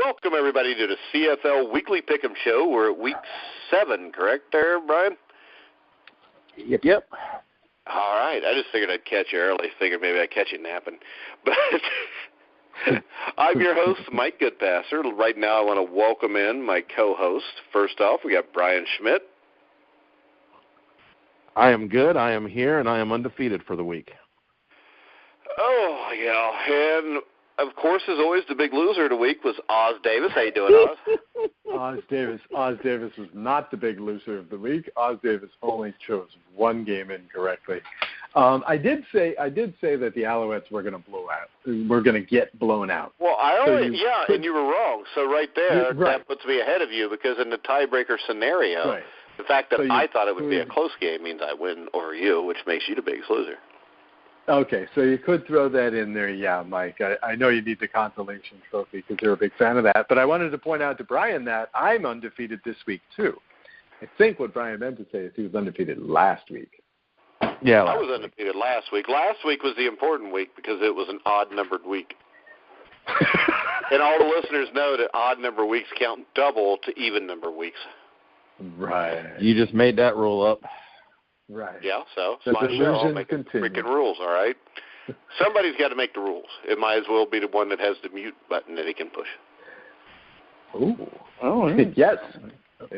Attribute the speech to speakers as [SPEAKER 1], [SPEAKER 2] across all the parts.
[SPEAKER 1] Welcome, everybody, to the CFL Weekly Pick'em Show. We're at week 7, correct there, Brian?
[SPEAKER 2] Yep.
[SPEAKER 1] All right. I just figured I'd catch you early. Figured maybe I'd catch you napping. But I'm your host, Mike Goodpaster. Right now I want to welcome in my co-host. First off, we got Brian Schmidt.
[SPEAKER 2] I am good. I am here, and I am undefeated for the week.
[SPEAKER 1] Oh, yeah. And, of course, as always, the big loser of the week was Os Davis. How you doing, Oz?
[SPEAKER 3] Oz Davis was not the big loser of the week. Oz Davis only chose one game incorrectly. I did say that the Alouettes were going to blow out. We're going to get blown out.
[SPEAKER 1] Well, and you were wrong. So right there, that puts me ahead of you because in the tiebreaker scenario, the fact that I thought it would be a close game means I win over you, which makes you the biggest loser.
[SPEAKER 3] Okay, so you could throw that in there, yeah, Mike. I know you need the consolation trophy because you're a big fan of that, but I wanted to point out to Brian that I'm undefeated this week, too. I think what Brian meant to say is he was undefeated last week.
[SPEAKER 2] Yeah,
[SPEAKER 1] I was undefeated last week. Last week was the important week because it was an odd-numbered week. And all the listeners know that odd-number weeks count double to even-number weeks.
[SPEAKER 3] Right.
[SPEAKER 2] You just made that rule up.
[SPEAKER 3] Right.
[SPEAKER 1] Yeah, so it's my show. I'll make freaking rules, all right? Somebody's got to make the rules. It might as well be the one that has the mute button that he can push.
[SPEAKER 3] Ooh.
[SPEAKER 2] Oh, yeah.
[SPEAKER 3] Yes.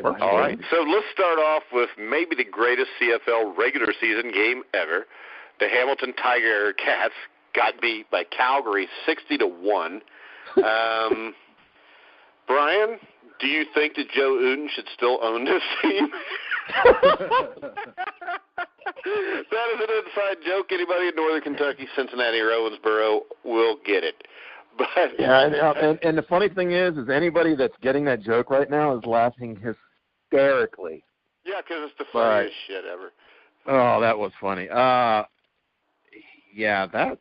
[SPEAKER 1] All right, so let's start off with maybe the greatest CFL regular season game ever. The Hamilton Tiger Cats got beat by Calgary 60-1. Brian, do you think that Joe Uden should still own this team? That is an inside joke. Anybody in Northern Kentucky, Cincinnati, or Owensboro will get it. But
[SPEAKER 2] yeah, and the funny thing is anybody that's getting that joke right now is laughing hysterically.
[SPEAKER 1] Yeah, because it's the funniest shit ever.
[SPEAKER 2] Oh, that was funny. Yeah, that's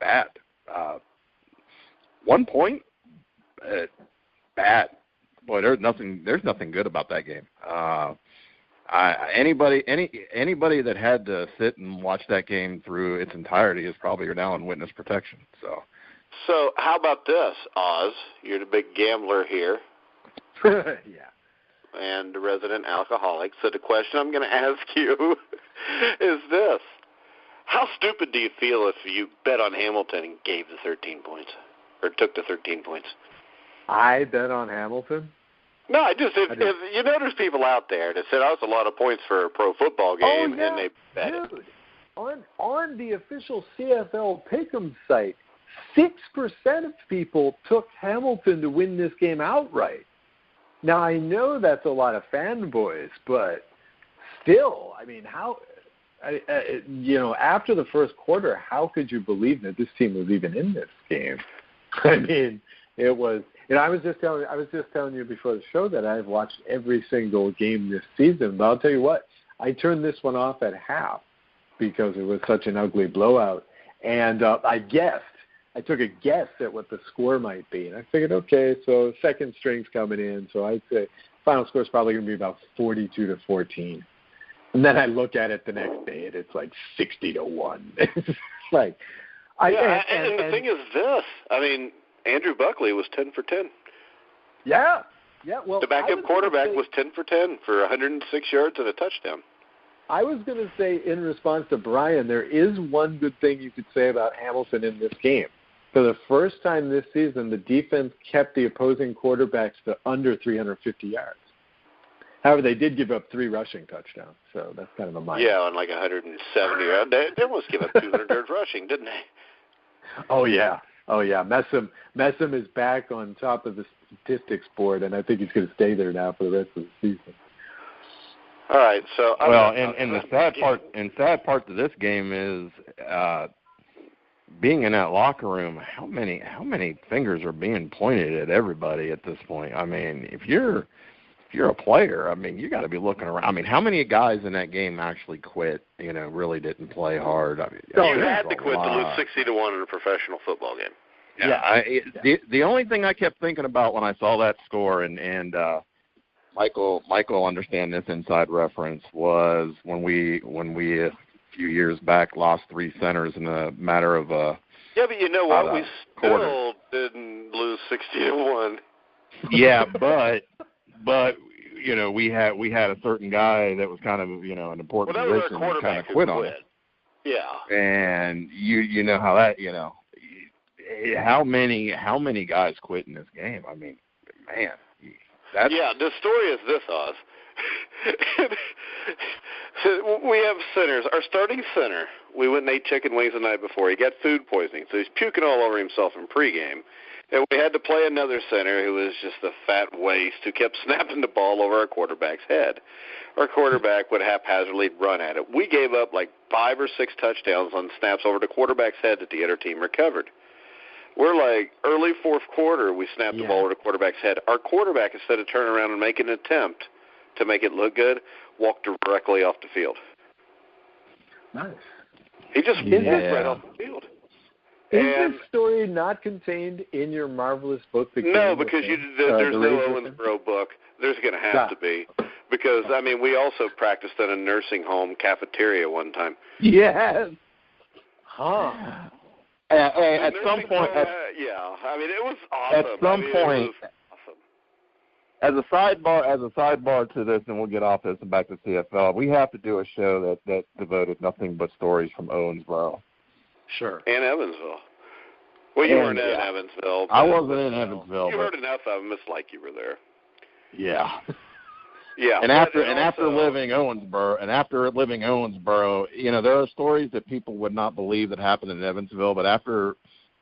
[SPEAKER 2] bad. 1 point, bad. Boy, there's nothing good about that game. Anybody that had to sit and watch that game through its entirety is probably now in witness protection.
[SPEAKER 1] So how about this, Oz? You're the big gambler here.
[SPEAKER 3] Yeah.
[SPEAKER 1] And the resident alcoholic. So the question I'm going to ask you is this. How stupid do you feel if you bet on Hamilton and gave the 13 points or took the 13 points?
[SPEAKER 3] I bet on Hamilton?
[SPEAKER 1] No, if you know there's people out there that said, it's a lot of points for a pro football game, and they bet it.
[SPEAKER 3] On the official CFL Pick'em site, 6% of people took Hamilton to win this game outright. Now, I know that's a lot of fanboys, but still, I mean, after the first quarter, how could you believe that this team was even in this game? I mean, it was. I was just telling you before the show that I've watched every single game this season. But I'll tell you what, I turned this one off at half because it was such an ugly blowout. And I took a guess at what the score might be. And I figured, okay, so second string's coming in. So I'd say final score is probably going to be about 42-14. And then I look at it the next day, and it's like 60-1. It's like,
[SPEAKER 1] and the thing is this. I mean, Andrew Buckley was 10 for 10.
[SPEAKER 3] Yeah. Well,
[SPEAKER 1] the backup quarterback was 10 for 10 for 106 yards and a touchdown.
[SPEAKER 3] I was going to say, in response to Brian, there is one good thing you could say about Hamilton in this game. For the first time this season, the defense kept the opposing quarterbacks to under 350 yards. However, they did give up 3 rushing touchdowns, so that's kind of a minus.
[SPEAKER 1] Yeah, on like 170 yards. They almost give up 200 yards rushing, didn't they?
[SPEAKER 3] Oh, yeah. Messam is back on top of the statistics board, and I think he's going to stay there now for the rest of the season.
[SPEAKER 1] All right, so
[SPEAKER 2] the sad part to this game is being in that locker room. How many fingers are being pointed at everybody at this point? I mean, if you're a player, I mean, you got to be looking around. I mean, how many guys in that game actually quit? Really didn't play hard. I mean,
[SPEAKER 1] you had to quit to lose 60-1 in a professional football game.
[SPEAKER 2] Yeah. The only thing I kept thinking about when I saw that score, and Michael understand this inside reference, was when we a few years back lost 3 centers in a matter of
[SPEAKER 1] Yeah, but you know what? We still didn't 60-1.
[SPEAKER 2] Yeah, but we had a certain guy that was kind of an important position that kind of quit on it.
[SPEAKER 1] Yeah.
[SPEAKER 2] And you know how that how many guys quit in this game? I mean, man,
[SPEAKER 1] the story is this, Oz. We have centers. Our starting center, we went and ate chicken wings the night before. He got food poisoning, so he's puking all over himself in pregame. And we had to play another center who was just a fat waste who kept snapping the ball over our quarterback's head. Our quarterback would haphazardly run at it. We gave up like 5 or 6 touchdowns on snaps over the quarterback's head that the other team recovered. We're like early fourth quarter, we snapped the ball over the quarterback's head. Our quarterback, instead of turning around and making an attempt to make it look good, walked directly off the field.
[SPEAKER 3] Nice.
[SPEAKER 1] He just walked right off the field.
[SPEAKER 3] Is this story not contained in your marvelous book?
[SPEAKER 1] No, because there's no Owensboro book. There's going to have to be. Because, I mean, we also practiced in a nursing home cafeteria one time.
[SPEAKER 2] Yes.
[SPEAKER 3] Huh.
[SPEAKER 2] At some point.
[SPEAKER 1] I mean, it was awesome.
[SPEAKER 2] At some point. As a sidebar to this, and we'll get off this and back to CFL, we have to do a show that devoted nothing but stories from Owensboro.
[SPEAKER 3] Sure.
[SPEAKER 1] And Evansville. Well, you weren't in Evansville.
[SPEAKER 2] I wasn't in Evansville.
[SPEAKER 1] You heard enough of them. It's like you were there.
[SPEAKER 2] Yeah.
[SPEAKER 1] Yeah.
[SPEAKER 2] And after living Owensboro, there are stories that people would not believe that happened in Evansville, but after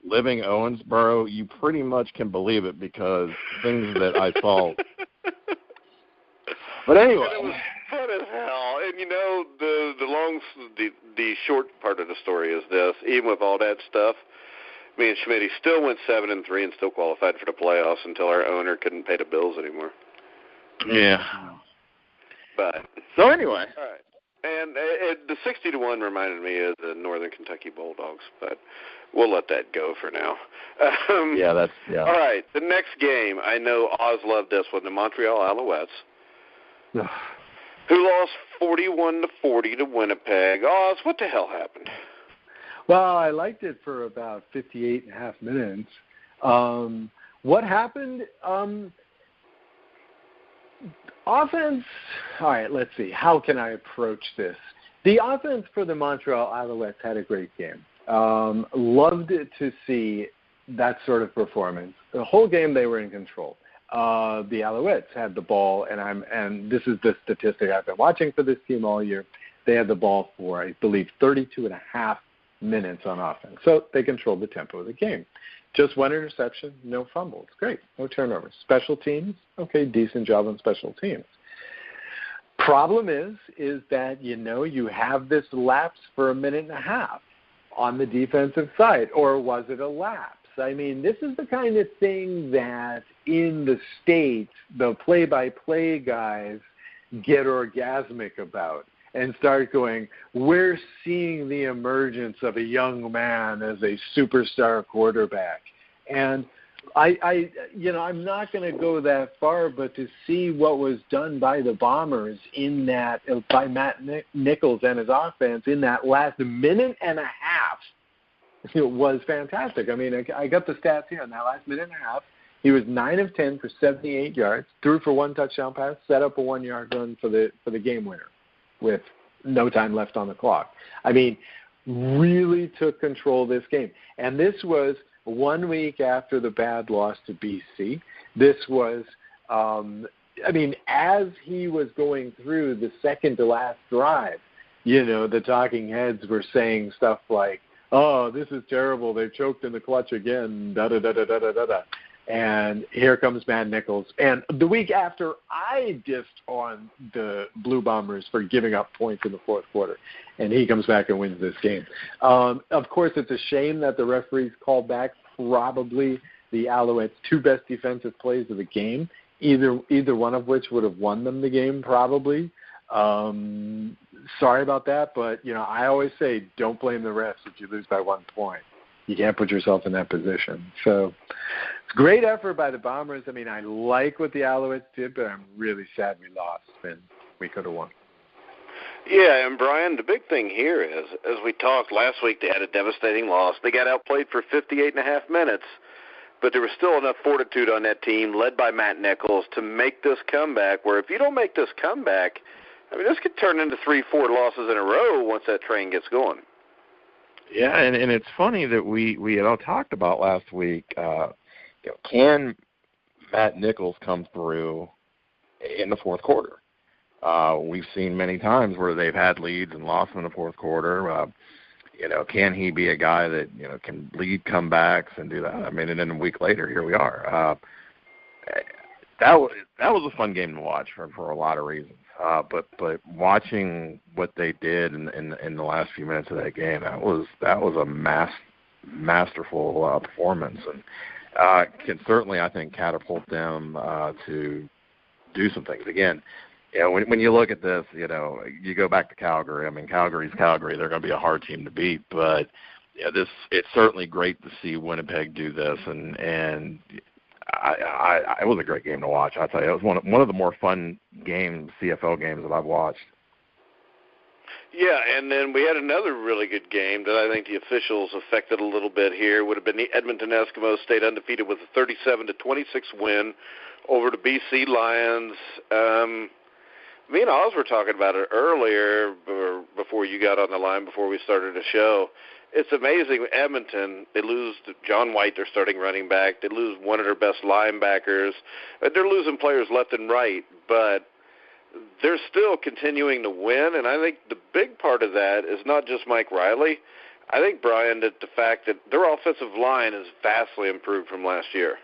[SPEAKER 2] living Owensboro, you pretty much can believe it because things that I saw. But anyway.
[SPEAKER 1] It was fun as hell. And, the short part of the story is this. Even with all that stuff, me and Schmidt still went 7-3 and still qualified for the playoffs until our owner couldn't pay the bills anymore.
[SPEAKER 2] Yeah.
[SPEAKER 1] But
[SPEAKER 2] so anyway.
[SPEAKER 1] All right. And the 60-1 reminded me of the Northern Kentucky Bulldogs, but we'll let that go for now.
[SPEAKER 2] Yeah.
[SPEAKER 1] All right, the next game, I know Oz loved this one, the Montreal Alouettes, who lost 41-40 to Winnipeg. Oz, what the hell happened?
[SPEAKER 3] Well, I liked it for about 58 and a half minutes. What happened? Offense, all right, let's see. How can I approach this? The offense for the Montreal Alouettes had a great game. Loved to see that sort of performance. The whole game they were in control. The Alouettes had the ball, and this is the statistic I've been watching for this team all year. They had the ball for, I believe, 32 and a half minutes on offense. So they controlled the tempo of the game. Just one interception, no fumbles. Great. No turnovers. Special teams, okay, decent job on special teams. Problem is that, you have this lapse for a minute and a half on the defensive side, or was it a lapse? I mean, this is the kind of thing that in the States, the play-by-play guys get orgasmic about and start going, we're seeing the emergence of a young man as a superstar quarterback. And I'm not going to go that far, but to see what was done by the Bombers by Matt Nichols and his offense in that last minute and a half, it was fantastic. I mean, I got the stats here. In that last minute and a half, he was 9 of 10 for 78 yards, threw for 1 touchdown pass, set up a 1-yard run for the game winner with no time left on the clock. I mean, really took control of this game. And this was 1 week after the bad loss to BC. This was, as he was going through the second to last drive, the talking heads were saying stuff like, oh, this is terrible. They choked in the clutch again, da-da-da-da-da-da-da. And here comes Matt Nichols. And the week after, I dissed on the Blue Bombers for giving up points in the fourth quarter. And he comes back and wins this game. Of course, it's a shame that the referees called back probably the Alouettes' 2 best defensive plays of the game, either one of which would have won them the game probably. Sorry about that, but, I always say don't blame the refs if you lose by 1 point. You can't put yourself in that position. So it's a great effort by the Bombers. I mean, I like what the Alouettes did, but I'm really sad we lost, and we could have won.
[SPEAKER 1] Yeah, and Brian, the big thing here is, as we talked last week, they had a devastating loss. They got outplayed for 58 and a half minutes. but there was still enough fortitude on that team, led by Matt Nichols, to make this comeback, where if you don't make this comeback, I mean, this could turn into 3-4 losses in a row once that train gets going.
[SPEAKER 2] Yeah, and it's funny that we had all talked about last week, can Matt Nichols come through in the fourth quarter? We've seen many times where they've had leads and lost in the fourth quarter. Can he be a guy that, can lead comebacks and do that? I mean, and then a week later, here we are. That was a fun game to watch for a lot of reasons. But watching what they did in the last few minutes of that game, that was a masterful performance, and can certainly, I think, catapult them to do some things. Again, when you look at this, you go back to Calgary. I mean, Calgary's Calgary. They're going to be a hard team to beat, but it's certainly great to see Winnipeg do this, and it was a great game to watch. I'll tell you, it was one of the more fun CFL games that I've watched.
[SPEAKER 1] Yeah, and then we had another really good game that I think the officials affected a little bit here. Would have been the Edmonton Eskimos stayed undefeated with a 37-26 win over the BC Lions. Me and Oz were talking about it earlier, before you got on the line, before we started the show. It's amazing. Edmonton, they lose John White, their starting running back. They lose one of their best linebackers. They're losing players left and right, but they're still continuing to win, and I think the big part of that is not just Mike Riley. I think, Brian, that the fact that their offensive line is vastly improved from last year.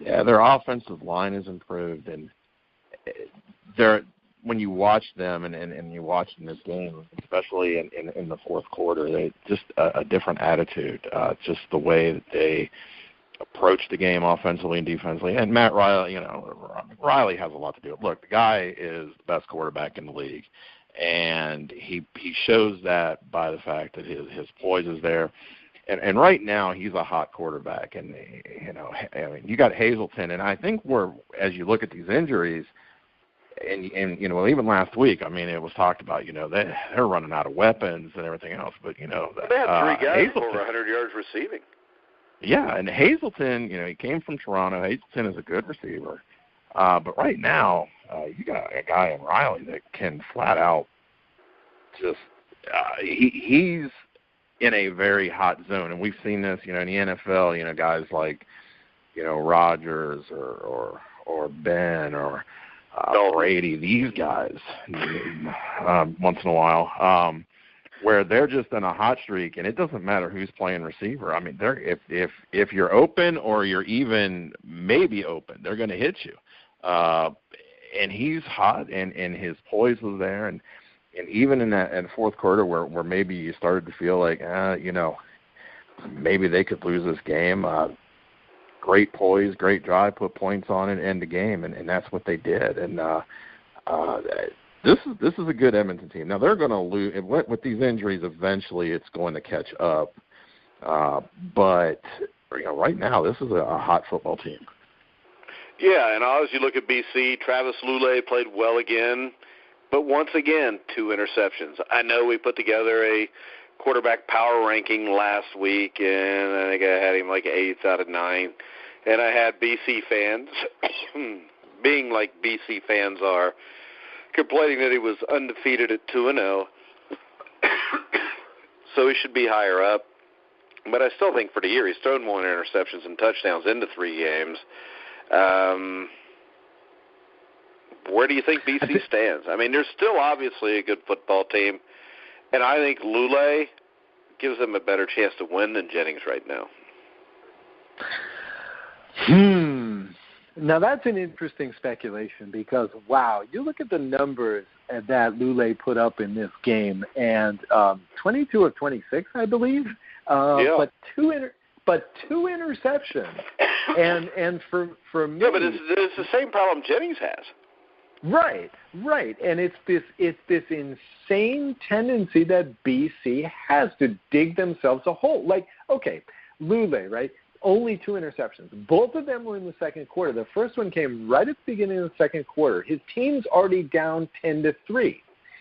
[SPEAKER 2] Yeah, their offensive line is improved, and when you watch them and you watch in this game, especially in the fourth quarter, they just a different attitude, just the way that they approach the game offensively and defensively. And Matt Riley, Riley has a lot to do with it. Look, the guy is the best quarterback in the league, and he shows that by the fact that his poise is there. And right now he's a hot quarterback, and you got Hazelton, and I think as you look at these injuries. And even last week, I mean, it was talked about, they're running out of weapons and everything else. But,
[SPEAKER 1] they had 3 guys over 100 yards receiving.
[SPEAKER 2] Yeah, and Hazelton, he came from Toronto. Hazelton is a good receiver. But right now, you got a guy in Riley that can flat out just he's in a very hot zone. And we've seen this, in the NFL, guys like, Rodgers or Ben or Brady, these guys, once in a while, where they're just in a hot streak, and it doesn't matter who's playing receiver. I mean, if you're open or you're even maybe open, they're going to hit you. And he's hot, and his poise was there, and even in the fourth quarter where maybe you started to feel like, maybe they could lose this game. Great poise, great drive, put points on it, end the game, and that's what they did. And this is a good Edmonton team. Now they're going to lose with these injuries. Eventually, it's going to catch up. But right now, this is a hot football team.
[SPEAKER 1] Yeah, and as you look at BC, Travis Lulay played well again, but once again, 2 interceptions. I know we put together a quarterback power ranking last week, and I think I had him like 8th out of 9. And I had BC fans, being like BC fans are, complaining that he was undefeated at 2-0, so he should be higher up. But I still think for the year he's thrown more interceptions and touchdowns into 3 games. Where do you think BC stands? I mean, they're still obviously a good football team, and I think Lulay gives them a better chance to win than Jennings right now.
[SPEAKER 3] Now, that's an interesting speculation because, wow, you look at the numbers that Lulay put up in this game, and 22 of 26, I believe, but two interceptions. and for me...
[SPEAKER 1] Yeah, but it's the same problem Jennings has.
[SPEAKER 3] Right. And it's this insane tendency that BC has to dig themselves a hole. Like, okay, Lulay, right? Only 2 interceptions. Both of them were in the second quarter. The first one came right at the beginning of the second quarter. His team's already down 10-3.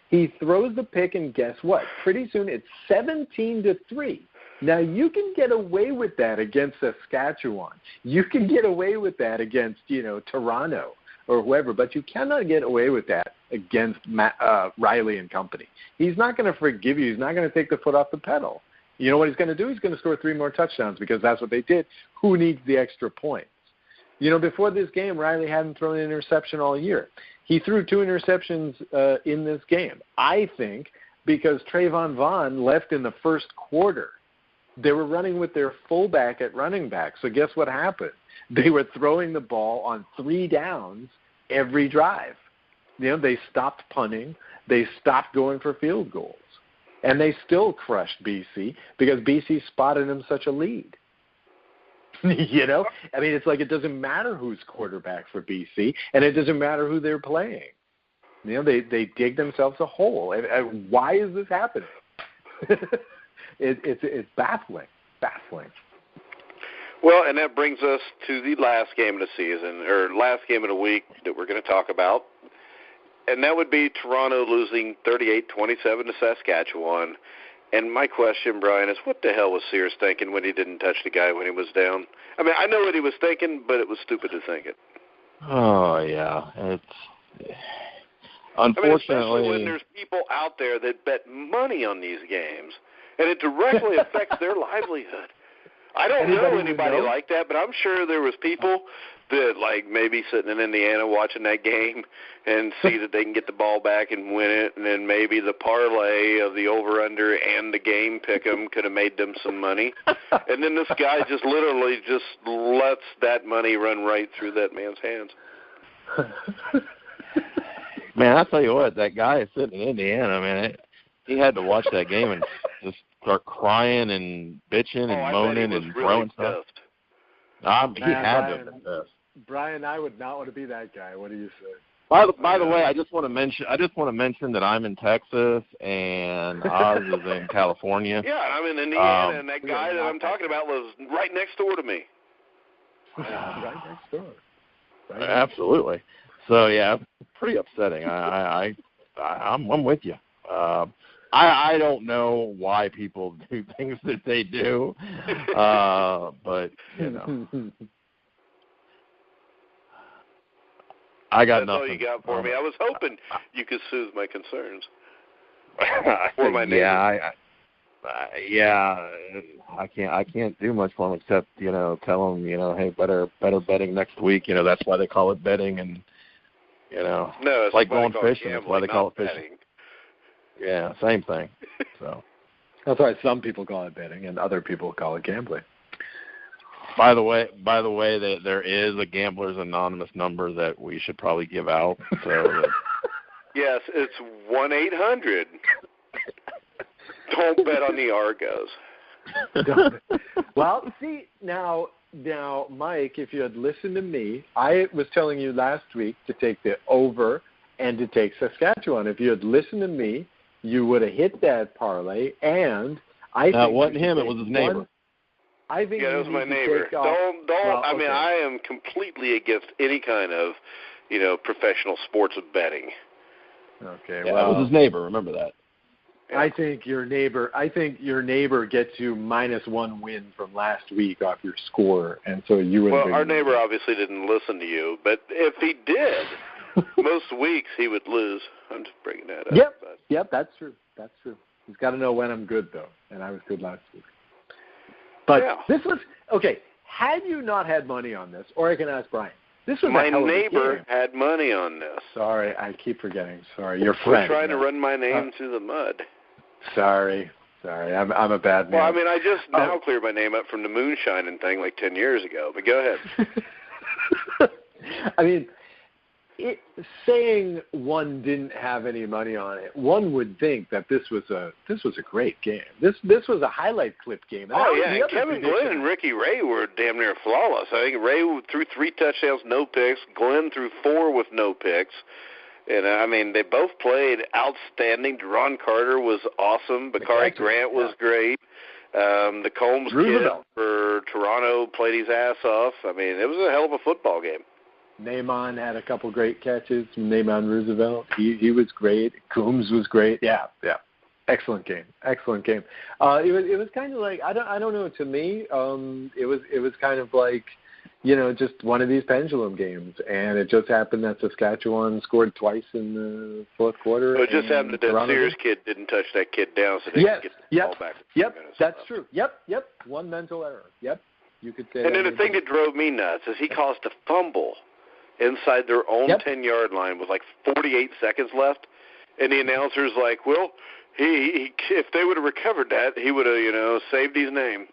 [SPEAKER 3] He throws the pick, and guess what? Pretty soon it's 17-3. Now, you can get away with that against Saskatchewan. You can get away with that against, Toronto or whoever, but you cannot get away with that against Riley and company. He's not going to forgive you. He's not going to take the foot off the pedal. You know what he's going to do? He's going to score 3 more touchdowns because that's what they did. Who needs the extra points? Before this game, Riley hadn't thrown an interception all year. He threw 2 interceptions in this game, I think, because Trayvon Vaughn left in the first quarter. They were running with their fullback at running back. So guess what happened? They were throwing the ball on 3 downs every drive. They stopped punting. They stopped going for field goals. And they still crushed BC because BC spotted them such a lead. It's like it doesn't matter who's quarterback for BC, and it doesn't matter who they're playing. They dig themselves a hole. And why is this happening? It's baffling.
[SPEAKER 1] Well, and that brings us to the last game of the season, or last game of the week that we're going to talk about, and that would be Toronto losing 38-27 to Saskatchewan. And my question, Brian, is what the hell was Sears thinking when he didn't touch the guy when he was down? I mean, I know what he was thinking, but it was stupid to think it.
[SPEAKER 2] Oh, yeah. It's unfortunately,
[SPEAKER 1] especially when there's people out there that bet money on these games, and it directly affects their livelihood. I don't know anybody like that, but I'm sure there was people that, like, maybe sitting in Indiana watching that game and see that they can get the ball back and win it, and then maybe the parlay of the over-under and the game pick-em could have made them some money. And then this guy just literally just lets that money run right through that man's hands.
[SPEAKER 2] Man, I'll tell you what, that guy sitting in Indiana, man, he had to watch that game and just start crying and bitching and moaning and throwing stuff. He had to have been pissed.
[SPEAKER 3] Brian, I would not want to be that guy. What do you say?
[SPEAKER 2] By the way, I just want to mention that I'm in Texas and Oz is in California.
[SPEAKER 1] Yeah, I'm in Indiana, and that guy that I'm talking about lives right next door to me.
[SPEAKER 3] Right next door. Right
[SPEAKER 2] Absolutely. So yeah, pretty upsetting. I'm with you. I don't know why people do things that they do, but I got
[SPEAKER 1] That's
[SPEAKER 2] nothing.
[SPEAKER 1] all you got for me. I was hoping you could soothe my concerns. For my neighbor.
[SPEAKER 2] I can't do much for them except tell them hey, better betting next week. That's why they call it betting, and
[SPEAKER 1] no,
[SPEAKER 2] it's like going fishing. That's why they call it fishing.
[SPEAKER 1] Betting.
[SPEAKER 2] Yeah, same thing. So
[SPEAKER 3] that's why some people call it betting and other people call it gambling.
[SPEAKER 2] By the way, there is a Gamblers Anonymous number that we should probably give out. So
[SPEAKER 1] yes, it's 1-800. Don't bet on the Argos.
[SPEAKER 3] Well, see now, Mike, if you had listened to me, I was telling you last week to take the over and to take Saskatchewan. If you had listened to me, you would have hit that parlay. And I think
[SPEAKER 2] it wasn't him; it was his neighbor.
[SPEAKER 3] I think
[SPEAKER 1] it was my neighbor. Don't. Well, I mean, I am completely against any kind of, professional sports betting.
[SPEAKER 3] Okay,
[SPEAKER 2] yeah, it was his neighbor. Remember that.
[SPEAKER 3] Yeah. I think your neighbor gets you -1 win from last week off your score, and so you would.
[SPEAKER 1] Well, our neighbor obviously didn't listen to you, but if he did, most weeks he would lose. I'm just bringing that up.
[SPEAKER 3] Yep, that's true. He's got to know when I'm good though, and I was good last week. But This was okay. Had you not had money on this, or I can ask Brian. This was
[SPEAKER 1] my neighbor had money on this.
[SPEAKER 3] Sorry, I keep forgetting. Sorry, your friend.
[SPEAKER 1] We're trying to run my name through the mud.
[SPEAKER 3] Sorry, I'm a bad man.
[SPEAKER 1] Well, I mean, I just now cleared my name up from the moonshining thing like 10 years ago. But go ahead.
[SPEAKER 3] I mean, saying one didn't have any money on it, one would think that this was a great game. This was a highlight clip game.
[SPEAKER 1] And Kevin Glenn and Ricky Ray were damn near flawless. I think Ray threw 3 touchdowns, no picks. Glenn threw 4 with no picks. And, I mean, they both played outstanding. Deron Carter was awesome. Bakari Grant was great. The Combs kid for Toronto played his ass off. I mean, it was a hell of a football game.
[SPEAKER 3] Naaman had a couple great catches from Naaman Roosevelt. He was great. Coombs was great. Yeah. Excellent game. It was kind of like I don't know. To me, it was kind of like, just one of these pendulum games, and it just happened that Saskatchewan scored twice in the fourth quarter.
[SPEAKER 1] Well, it just happened that the Sears kid didn't touch that kid down, so they could get the ball back.
[SPEAKER 3] Yep, that's true. Yep. One mental error. Yep, you could say.
[SPEAKER 1] And then the thing that drove me nuts is he caused a fumble inside their own 10-yard line with like 48 seconds left, and the announcer's like, well, he if they would have recovered that, he would have, saved his name.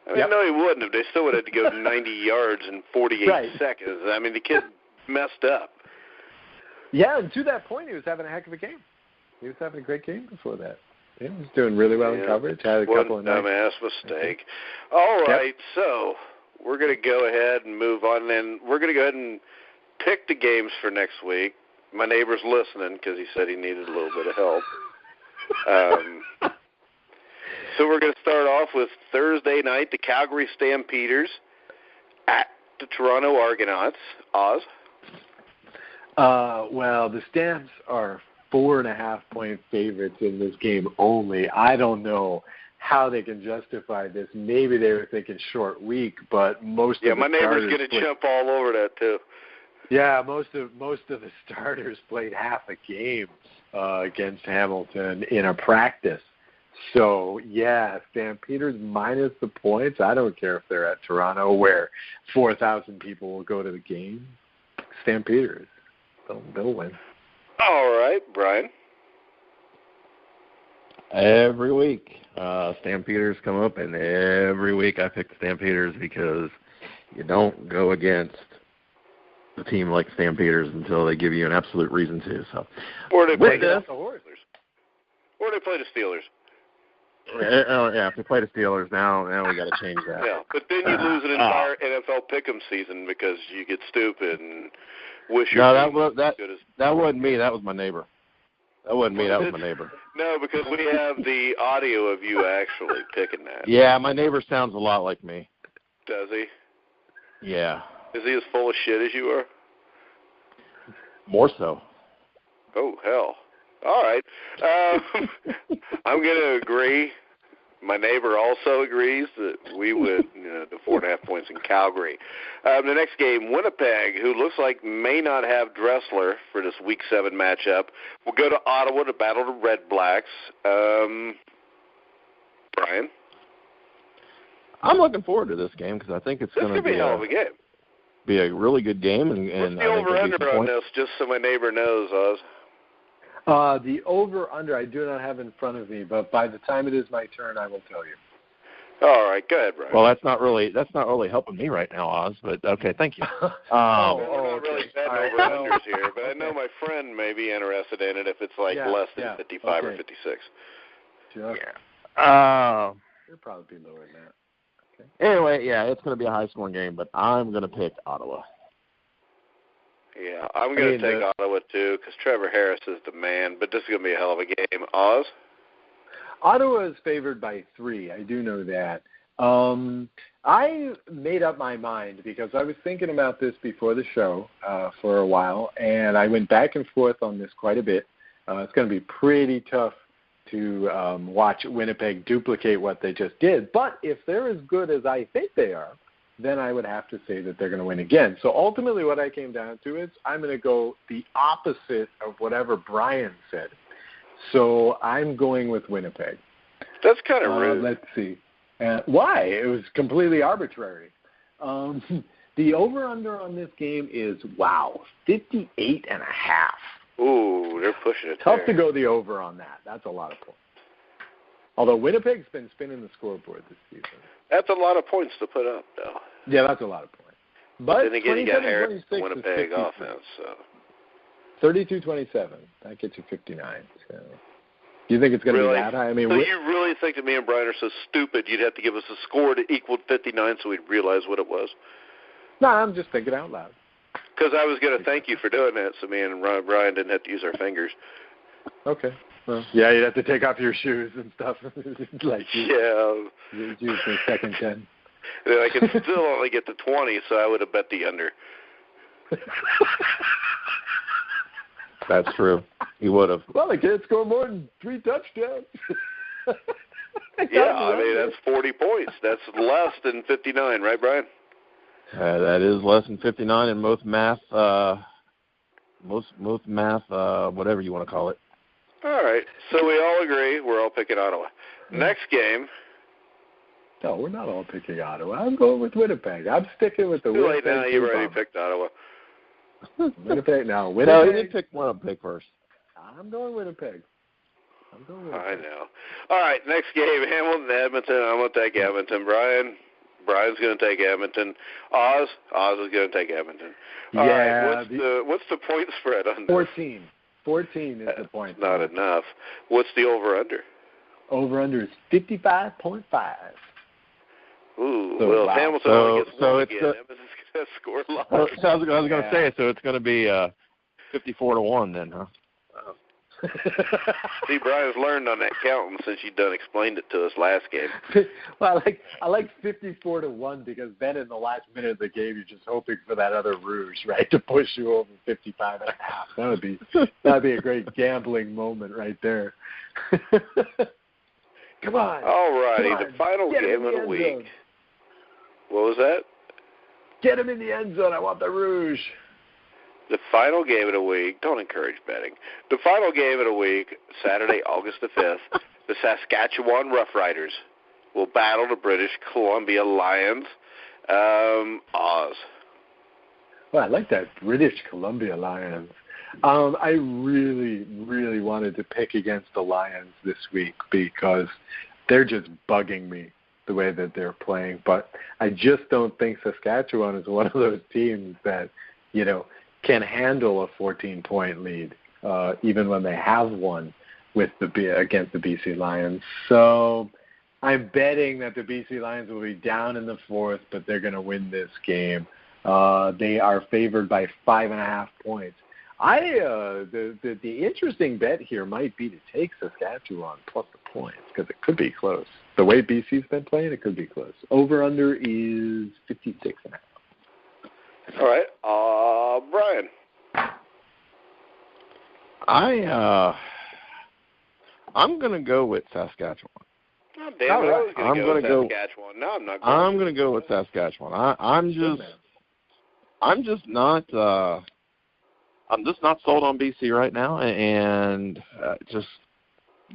[SPEAKER 1] I mean, no, he wouldn't have. They still would have had to go 90 yards in 48 seconds. I mean, the kid messed up.
[SPEAKER 3] Yeah, and to that point, he was having a heck of a game. He was having a great game before that. Yeah, he was doing really well in coverage. Had a couple of
[SPEAKER 1] dumbass mistake. All right, so we're going to go ahead and move on. And we're going to go ahead and pick the games for next week. My neighbor's listening because he said he needed a little bit of help. So we're going to start off with Thursday night, the Calgary Stampeders at the Toronto Argonauts. Oz?
[SPEAKER 3] Well, the Stamps are 4.5-point favorites in this game only. I don't know how they can justify this. Maybe they were thinking short week, but most of the
[SPEAKER 1] my neighbor's going to jump all over that too.
[SPEAKER 3] Yeah, most of the starters played half a game against Hamilton in a practice. So, Stampeders minus the points. I don't care if they're at Toronto where 4,000 people will go to the game. Stampeders, they'll win.
[SPEAKER 1] All right, Brian.
[SPEAKER 2] Every week, Stampeders come up, and every week I pick the Stampeders because you don't go against a team like Stampeders until they give you an absolute reason to. So,
[SPEAKER 1] or they play the Steelers. Or they play the Steelers.
[SPEAKER 2] If they play the Steelers now we got to change that.
[SPEAKER 1] Yeah, but then you lose an entire NFL pick'em season because you get stupid and wish your
[SPEAKER 2] that wasn't me. That was my neighbor. That wasn't me. That was my neighbor.
[SPEAKER 1] No, because we have the audio of you actually picking that.
[SPEAKER 2] Yeah, my neighbor sounds a lot like me.
[SPEAKER 1] Does he?
[SPEAKER 2] Yeah.
[SPEAKER 1] Is he as full of shit as you are?
[SPEAKER 2] More so.
[SPEAKER 1] Oh, hell. All right. I'm going to agree. My neighbor also agrees that we would, the 4.5 points in Calgary. The next game, Winnipeg, who looks like may not have Dressler for this Week 7 matchup, will go to Ottawa to battle the Red Blacks. Brian?
[SPEAKER 2] I'm looking forward to this game because I think it's going to be
[SPEAKER 1] a hell of a game.
[SPEAKER 2] Be a really good game. And
[SPEAKER 1] what's the over-under on this, just so my neighbor knows, Oz?
[SPEAKER 3] The over-under I do not have in front of me, but by the time it is my turn, I will tell you.
[SPEAKER 1] All right, go ahead, Brian.
[SPEAKER 2] Well, that's not really helping me right now, Oz. But okay, thank you.
[SPEAKER 1] We're not really betting over-unders here, but I know my friend may be interested in it if it's less than 55 or 56.
[SPEAKER 3] Sure.
[SPEAKER 2] Yeah.
[SPEAKER 3] It'll probably be lower than that. Okay.
[SPEAKER 2] Anyway, it's going to be a high-scoring game, but I'm going to pick Ottawa.
[SPEAKER 1] Yeah, I'm going to take Ottawa, too, because Trevor Harris is the man, but this is going to be a hell of a game. Oz?
[SPEAKER 3] Ottawa is favored by 3. I do know that. I made up my mind because I was thinking about this before the show for a while, and I went back and forth on this quite a bit. It's going to be pretty tough to watch Winnipeg duplicate what they just did. But if they're as good as I think they are, then I would have to say that they're going to win again. So ultimately what I came down to is I'm going to go the opposite of whatever Brian said. So I'm going with Winnipeg.
[SPEAKER 1] That's kind of rude.
[SPEAKER 3] Let's see. Why? It was completely arbitrary. The over-under on this game is, 58.5.
[SPEAKER 1] Ooh, they're pushing it.
[SPEAKER 3] Tough to go the over on that. That's a lot of points. Although Winnipeg's been spinning the scoreboard this season.
[SPEAKER 1] That's a lot of points to put up, though.
[SPEAKER 3] Yeah, that's a lot of points. But
[SPEAKER 1] then again, you got Harris, Winnipeg offense. So
[SPEAKER 3] 32-27. That gets you 59. So. Do you think it's going to be that high? I mean,
[SPEAKER 1] so you really think that me and Brian are so stupid you'd have to give us a score to equal 59 so we'd realize what it was?
[SPEAKER 3] No, I'm just thinking out loud.
[SPEAKER 1] Because I was going to thank you for doing that so me and Brian didn't have to use our fingers.
[SPEAKER 3] Okay. Well, yeah, you'd have to take off your shoes and stuff.
[SPEAKER 1] You
[SPEAKER 3] use the second 10.
[SPEAKER 1] I could still only get to 20, so I would have bet the under.
[SPEAKER 2] That's true. He would have.
[SPEAKER 3] Well, they can't score more than 3 touchdowns.
[SPEAKER 1] Yeah, I mean, that's 40 points. That's less than 59, right, Brian?
[SPEAKER 2] That is less than 59 in most math, whatever you want to call it.
[SPEAKER 1] All right. So we all agree we're all picking Ottawa. Next game.
[SPEAKER 3] No, we're not all picking Ottawa. I'm going with Winnipeg. I'm sticking with the
[SPEAKER 1] Too
[SPEAKER 3] Winnipeg.
[SPEAKER 1] late now. You've already picked Ottawa.
[SPEAKER 3] Winnipeg now.
[SPEAKER 2] No, he did pick one of pick first.
[SPEAKER 3] I'm going Winnipeg.
[SPEAKER 1] I know. All right, next game, Hamilton, Edmonton. I'm going to take Edmonton. Brian's going to take Edmonton. Oz is going to take Edmonton. All right, what's the point spread on this?
[SPEAKER 3] 14. 14 is the point.
[SPEAKER 1] Not enough. What's the over-under?
[SPEAKER 3] Over-under is 55.5.
[SPEAKER 1] Ooh,
[SPEAKER 3] So,
[SPEAKER 1] well,
[SPEAKER 3] wow.
[SPEAKER 1] if Hamilton only gets one
[SPEAKER 2] it's
[SPEAKER 1] again, Edmonton's going to score a lot.
[SPEAKER 2] I was going to say, so it's going to be 54-1 then, huh?
[SPEAKER 1] See, Brian's learned on that counting since you explained it to us last game.
[SPEAKER 3] Well, I like 54-1 because then in the last minute of the game you're just hoping for that other rouge, right, to push you over 55.5. That'd be a great gambling moment right there. Come on.
[SPEAKER 1] All righty, the final game of the week. What was that?
[SPEAKER 3] Get him in the end zone. I want the rouge.
[SPEAKER 1] The final game of the week, don't encourage betting. The final game of the week, Saturday, August the 5th, the Saskatchewan Roughriders will battle the British Columbia Lions. Oz.
[SPEAKER 3] Well, I like that British Columbia Lions. I really, really wanted to pick against the Lions this week because they're just bugging me the way that they're playing. But I just don't think Saskatchewan is one of those teams that, can handle a 14-point lead, even when they have one against the BC Lions. So I'm betting that the BC Lions will be down in the fourth, but they're going to win this game. They are favored by 5.5 points. The interesting bet here might be to take Saskatchewan plus the points because it could be close. The way BC's been playing, it could be close. Over/under is 56.5.
[SPEAKER 1] All right, Brian.
[SPEAKER 2] I'm going to go with Saskatchewan.
[SPEAKER 1] Oh, damn, I was going to go with Saskatchewan. No, I'm not going.
[SPEAKER 2] I'm going to go with Saskatchewan. I'm just not sold on BC right now, and just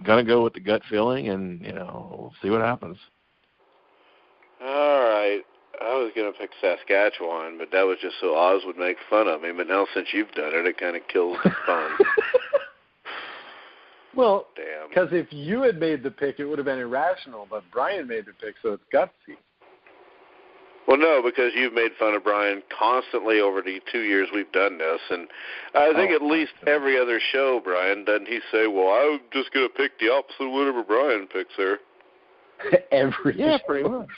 [SPEAKER 2] going to go with the gut feeling, and we'll see what happens.
[SPEAKER 1] All right. I was going to pick Saskatchewan, but that was just so Oz would make fun of me. But now since you've done it, it kind of kills the fun.
[SPEAKER 3] Well,
[SPEAKER 1] damn.
[SPEAKER 3] Because if you had made the pick, it would have been irrational, but Brian made the pick, so it's gutsy.
[SPEAKER 1] Well, no, because you've made fun of Brian constantly over the 2 years we've done this. And I think at least every other show, Brian, doesn't he say, well, I'm just going to pick the opposite of whatever Brian picks there?
[SPEAKER 2] Pretty much.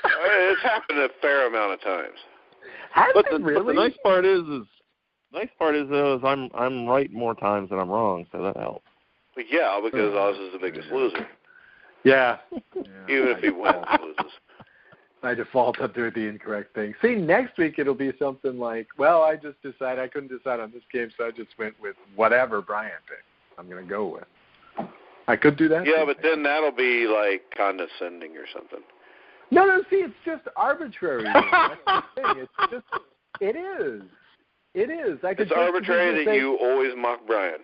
[SPEAKER 1] It's happened a fair amount of times.
[SPEAKER 2] But the nice part is I'm right more times than I'm wrong, so that helps.
[SPEAKER 1] But yeah, because Oz is the biggest loser.
[SPEAKER 3] Yeah.
[SPEAKER 1] Even if he wins, loses.
[SPEAKER 3] I default up doing the incorrect thing. See, next week it'll be something like, well, I couldn't decide on this game, so I just went with whatever Brian picked. I'm going to go with. I could do that.
[SPEAKER 1] Yeah, but then that'll be like condescending or something.
[SPEAKER 3] No, see, it's just arbitrary. That's the thing. It is.
[SPEAKER 1] It's arbitrary that you always mock Brian.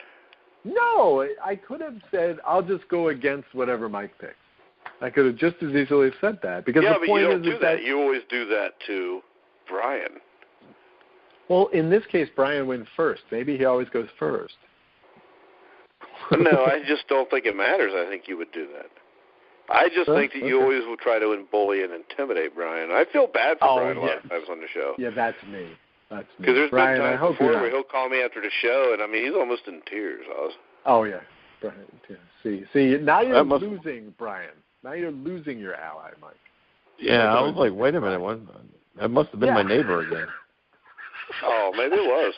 [SPEAKER 3] No, I could have said, I'll just go against whatever Mike picks. I could have just as easily said that. Because the point
[SPEAKER 1] you don't
[SPEAKER 3] is
[SPEAKER 1] do that. You always do that to Brian.
[SPEAKER 3] Well, in this case, Brian went first. Maybe he always goes first.
[SPEAKER 1] No, I just don't think it matters. I think you would do that. I just think that you always will try to bully and intimidate Brian. I feel bad for Brian a lot of times on the show.
[SPEAKER 3] Yeah, that's me.
[SPEAKER 1] Because there's been times before where he'll call me after the show, and he's almost in tears, Oz.
[SPEAKER 3] Oh, yeah. Brian, yeah. See, now you're losing, Brian. Now you're losing your ally, Mike.
[SPEAKER 2] Yeah, I was like, wait a minute. That must have been my neighbor again.
[SPEAKER 1] Oh, maybe it was.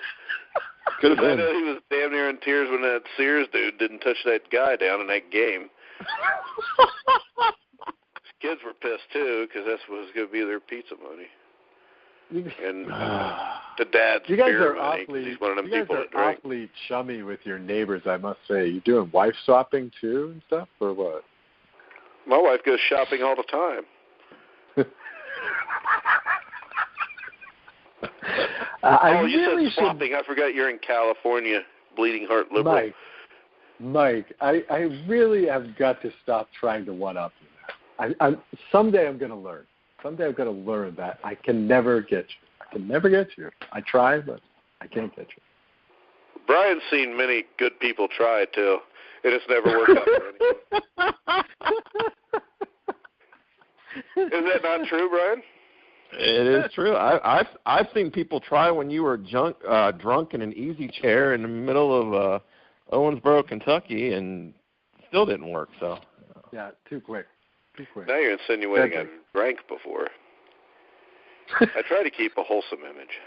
[SPEAKER 2] Could have been.
[SPEAKER 1] I know he was damn near in tears when that Sears dude didn't touch that guy down in that game. His kids were pissed, too, because that was going to be their pizza money. And to Dad's
[SPEAKER 3] You guys
[SPEAKER 1] beer
[SPEAKER 3] are
[SPEAKER 1] money, 'cause
[SPEAKER 3] awfully.
[SPEAKER 1] he's one of them
[SPEAKER 3] You guys
[SPEAKER 1] people
[SPEAKER 3] are
[SPEAKER 1] that drink.
[SPEAKER 3] awfully chummy with your neighbors, I must say. You doing wife swapping too and stuff, or what?
[SPEAKER 1] My wife goes shopping all the time. You
[SPEAKER 3] really
[SPEAKER 1] said swapping. I forgot you're in California, bleeding heart liberal.
[SPEAKER 3] Mike, I really have got to stop trying to one-up you. Someday I'm going to learn. Someday I'm going to learn that I can never get you. I can never get you. I try, but I can't get you.
[SPEAKER 1] Brian's seen many good people try, too. It has never worked out for anyone. Is that not true, Brian?
[SPEAKER 2] It is true. I've seen people try when you were drunk in an easy chair in the middle of Owensboro, Kentucky, and still didn't work. So
[SPEAKER 3] yeah, too quick.
[SPEAKER 1] Now you're insinuating I drank before. I try to keep a wholesome image.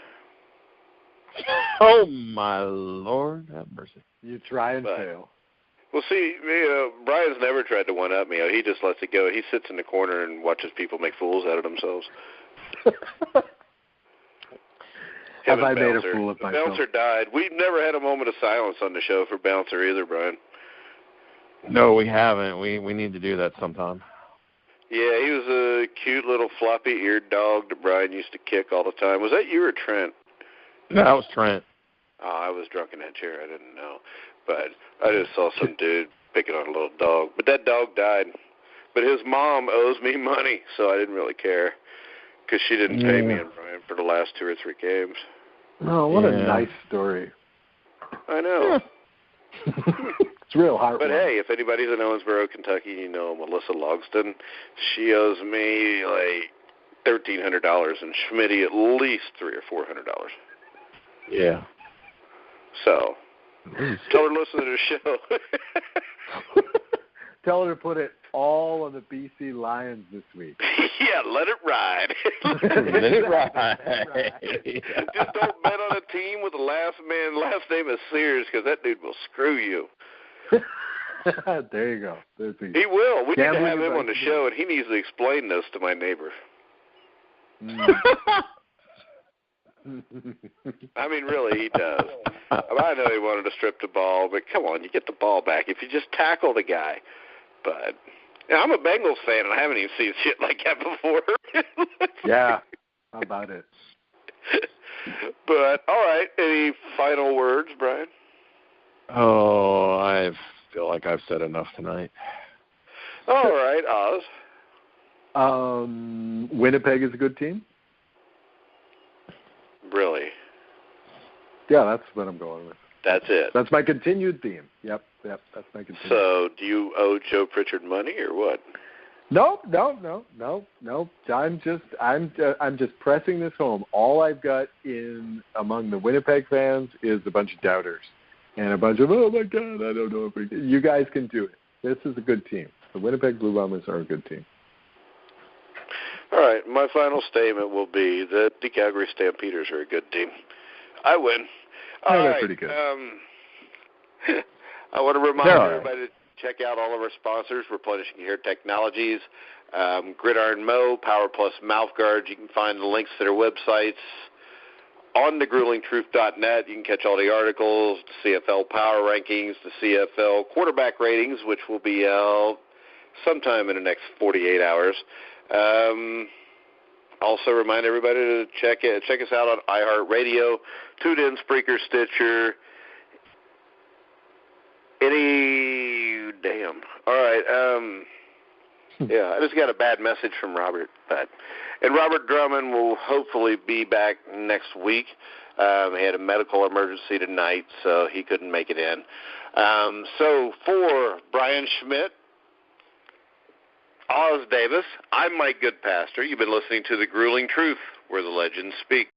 [SPEAKER 2] Oh my Lord, have mercy!
[SPEAKER 3] You try and fail.
[SPEAKER 1] Well, see, Brian's never tried to one-up me. He just lets it go. He sits in the corner and watches people make fools out of themselves.
[SPEAKER 3] Have I made a fool of myself?
[SPEAKER 1] Bouncer died. We've never had a moment of silence on the show for Bouncer either, Brian.
[SPEAKER 2] No, we haven't. We need to do that sometime.
[SPEAKER 1] Yeah, he was a cute little floppy-eared dog that Brian used to kick all the time. Was that you or Trent?
[SPEAKER 2] No, that was Trent.
[SPEAKER 1] Oh, I was drunk in that chair. I didn't know. But I just saw some dude picking on a little dog. But that dog died. But his mom owes me money, so I didn't really care because she didn't pay me and Brian for the last 2 or 3 games.
[SPEAKER 3] Oh, what a nice story.
[SPEAKER 1] I know.
[SPEAKER 3] It's real heartwarming.
[SPEAKER 1] But hey, if anybody's in Owensboro, Kentucky, you know Melissa Logston, she owes me like $1,300 and Schmitty at least $300 or $400.
[SPEAKER 2] Yeah.
[SPEAKER 1] So, tell her to listen to the show.
[SPEAKER 3] Tell her to put it all on the BC Lions this week.
[SPEAKER 1] Yeah, let it ride.
[SPEAKER 2] Let it ride.
[SPEAKER 1] Just don't bet on a team with the last name is Sears, because that dude will screw you.
[SPEAKER 3] There you go.
[SPEAKER 1] He will. We need to have him on the show, and he needs to explain this to my neighbor. I mean, really, he does. I know he wanted to strip the ball, but come on, you get the ball back if you just tackle the guy. But I'm a Bengals fan, and I haven't even seen shit like that before.
[SPEAKER 3] Yeah, how about it?
[SPEAKER 1] But, all right, any final words, Brian?
[SPEAKER 2] Oh, I feel like I've said enough tonight.
[SPEAKER 1] All right, Oz.
[SPEAKER 3] Winnipeg is a good team?
[SPEAKER 1] Really?
[SPEAKER 3] Yeah, that's what I'm going with.
[SPEAKER 1] That's it.
[SPEAKER 3] That's my continued theme. Yep, that's my continued.
[SPEAKER 1] So, do you owe Joe Pritchard money or what?
[SPEAKER 3] No. I'm just pressing this home. All I've got among the Winnipeg fans is a bunch of doubters and a bunch of, oh my God, I don't know if we can. You guys can do it. This is a good team. The Winnipeg Blue Bombers are a good team.
[SPEAKER 1] All right, my final statement will be that the Calgary Stampeders are a good team. I win.
[SPEAKER 3] They're pretty good.
[SPEAKER 1] I want to remind everybody to check out all of our sponsors, Replenishing Hair Technologies, Gridiron Mow, Power Plus Mouth Guards. You can find the links to their websites on thegruelingtruth.net. You can catch all the articles, the CFL power rankings, the CFL quarterback ratings, which will be out sometime in the next 48 hours. Also remind everybody to check us out on iHeartRadio, TuneIn, Spreaker, Stitcher, All right. Yeah, I just got a bad message from Robert. And Robert Drummond will hopefully be back next week. He had a medical emergency tonight, so he couldn't make it in. So for Brian Schmidt, Os Davis, I'm Mike Goodpaster. You've been listening to The Grueling Truth, where the legends speak.